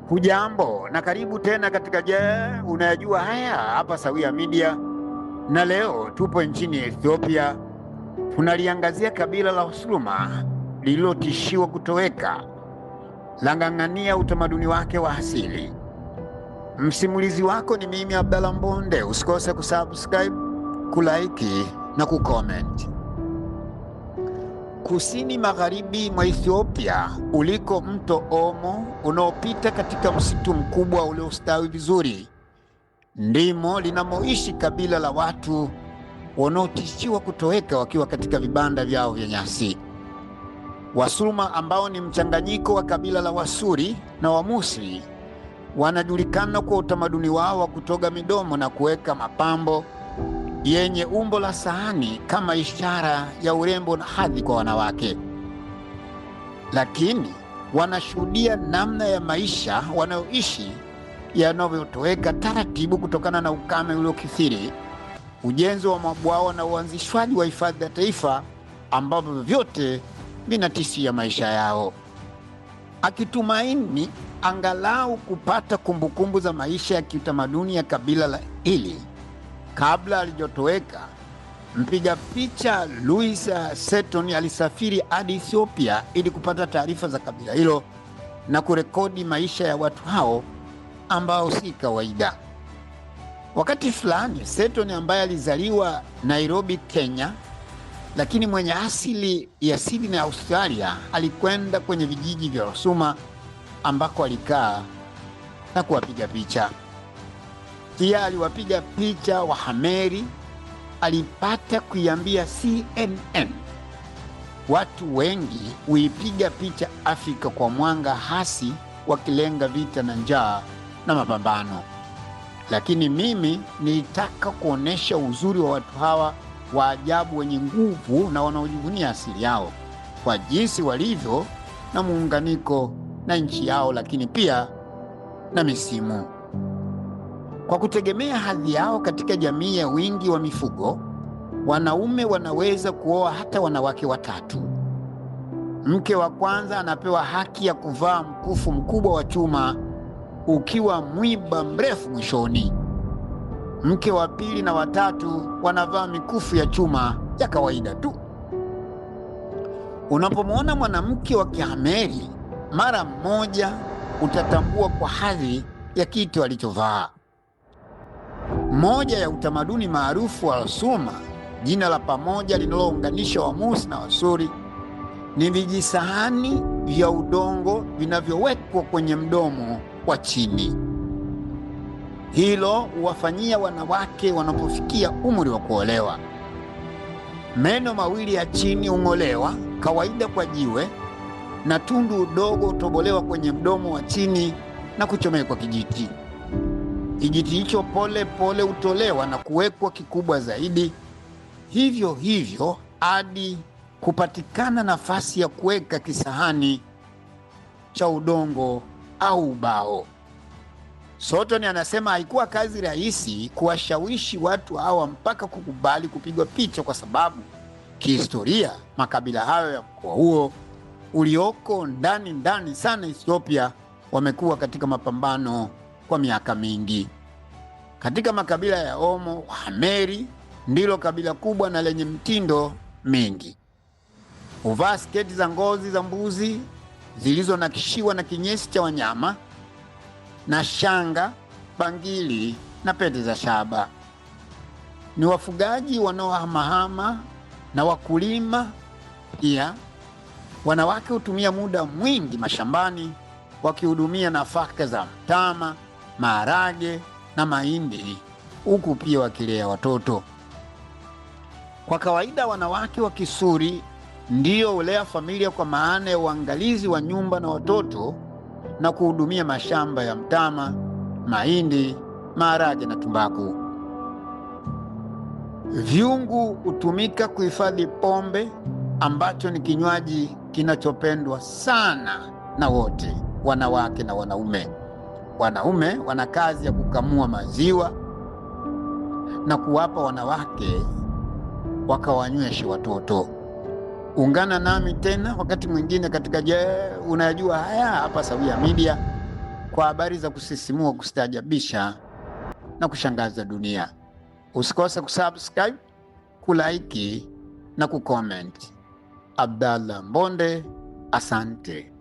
Hujambo na karibu tena katika unayajua haya hapa Sawia Media, na leo tupo nchini Ethiopia. Tunaliangazia kabila la Wasuruma lililotishiwa kutoweka, lang'ang'ania utamaduni wake wa asili. Msimulizi wako ni mimi Abdalla Mbonde. Usikose kusubscribe, kulike na kucomment. Kusini magharibi mwa Ethiopia uliko mto Omo unaopita katika msitu mkubwa uliostawi vizuri, ndimo linamoishi kabila la watu wanaotishiwa kutoweka wakiwa katika vibanda vyao vya nyasi. Wasuruma ambao ni mchanganyiko wa kabila la Wasuri na Wamusri wanajulikana kwa utamaduni wao wa kutoga midomo na kuweka mapambo yenye umbo la sahani kama ishara ya urembo na hadhi kwa wanawake. Lakini wanashuhudia namna ya maisha wanayoishi yanavyotoweka taratibu kutokana na ukame uliokithiri, ujenzi wa mabwawa na uanzishwaji wa hifadhi ya taifa ambavyo vyote vinatishia maisha yao. Akitumaini angalau kupata kumbukumbu za maisha ya kiutamaduni ya kabila la hili kabla alijotoweka, mpiga picha Louis Seton alisafiri hadi Ethiopia ili kupata taarifa za kabila hilo na kurekodi maisha ya watu hao ambao si kawaida. Wakati fulani Seton, ambaye alizaliwa Nairobi, Kenya, lakini mwenye asili ya Sydney, Australia, alikwenda kwenye vijiji vya Wasuma ambako alikaa na kuwapiga picha. Pia aliwapiga picha Wahameri. Alipata kuiambia CNN, watu wengi huipiga picha Afrika kwa mwanga hasi, wakilenga vita na njaa na mapambano, lakini mimi nilitaka kuonesha uzuri wa watu hawa wa ajabu, wenye nguvu na wanaojivunia asili yao kwa jinsi walivyo na muunganiko na nchi yao, lakini pia na misimu. Kwa kutegemea hadhi yao katika jamii ya wingi wa mifugo, wanaume wanaweza kuoa hata wanawake watatu. Mke wa kwanza anapewa haki ya kuvaa mkufu mkubwa wa chuma ukiwa mwiba mrefu mwishoni. Mke wa pili na watatu wanavaa mikufu ya chuma ya kawaida tu. Unapomwona mwanamke wa Kihameri, mara moja utatambua kwa hadhi ya kitu alichovaa. Moja ya utamaduni maarufu wa Wasuma, jina la pamoja linalounganisha Wamusi na Wasuri, ni vijisahani vya udongo vinavyowekwa kwenye mdomo wa chini. Hilo huwafanyia wanawake wanapofikia umri wa kuolewa. Meno mawili ya chini hung'olewa kawaida kwa jiwe, na tundu dogo hutobolewa kwenye mdomo wa chini na kuchomekwa kijiti. Kijiti hicho pole pole hutolewa na kuwekwa kikubwa zaidi, hivyo hivyo hadi kupatikana nafasi ya kuweka kisahani cha udongo au ubao. Seton anasema haikuwa kazi rahisi kuwashawishi watu hawa mpaka kukubali kupigwa picha, kwa sababu kihistoria makabila hayo ya mkoa huo ulioko ndani sana Ethiopia wamekuwa katika mapambano kwa miaka mingi. Katika makabila ya Omo, Wahameri ndilo kabila kubwa na lenye mtindo mingi. Huvaa sketi za ngozi za mbuzi zilizonakishiwa na kinyesi cha wanyama na shanga, bangili na pete za shaba. Ni wafugaji wanaohamahama na wakulima pia. Wanawake hutumia muda mwingi mashambani wakihudumia nafaka za mtama, maharage na mahindi, huku pia wakilea watoto. Kwa kawaida wanawake wa Kisuri ndio hulea familia kwa maana ya uangalizi wa nyumba na watoto na kuhudumia mashamba ya mtama, mahindi, maharage na tumbaku. Vyungu hutumika kuhifadhi pombe, ambacho ni kinywaji kinachopendwa sana na wote, wanawake na wanaume. Wanaume wana kazi ya kukamua maziwa na kuwapa wanawake wakawanyweshe watoto. Ungana nami tena wakati mwingine katika unayajua haya hapa Sawia Media. kwa habari za kusisimua, kustaajabisha na kushangaza dunia. Usikose kusubscribe, kulike na kucomment. Abdallah Mbonde, asante.